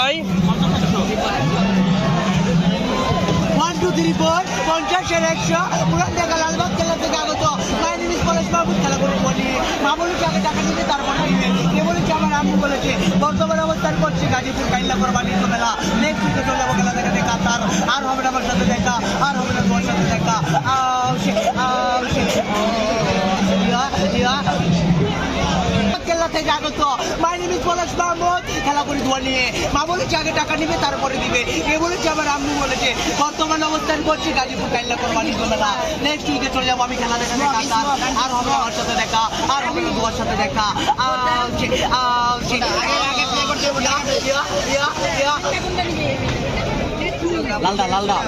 ভাই? 1 2 3 4 50 এর 100 পুরান ঢাকা লালবাগ জেলা থেকে আগত মাই নেম ইজ পলাশ মাহমুদ। খেলা করে বলি মা বলেছে আগে টাকা নিবে তারপরে নিবে। কে বলেছে? আমার আম্মু বলেছে। বর্তমানে অবস্থান করছি গাজীপুর কাইল্লা কোরবানির মেলা। নেক্সট উইকে চলে যাবো খেলা দেখা দেখা। তার আর হবে না আমার সাথে দেখা, আর হবে না তোমার সাথে দেখা। কেল্লা থেকে আগত মাই নেম ইজ পলাশ মাহমুদ। খেলা করি দোয়া নিয়ে মা বলেছে আগে টাকা নিবে তারপরে দিবে। কে বলেছে? আমার আম্মু বলেছে। বর্তমানে অবস্থান করছি গাজীপুর কাইল্লা কোরবানির মেলা। নেক্সট উইকে চলে যাবো আমি খেলা দেখা দেখা। তার আর হবে না আমার সাথে দেখা, আর হবে না তোমার সাথে দেখা। লালদা লালদা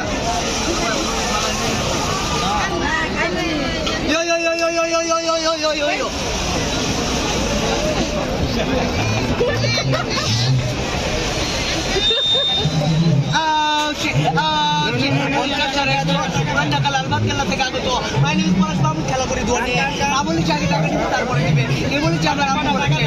yo yo yo yo yo yo yo yo yo yo yo yo খেলা করে দোয়া নিয়ে মা বলেছে আগে টাকা নিবে তারপরে নিবে। কে বলেছে? আমার আম্মু বলেছে।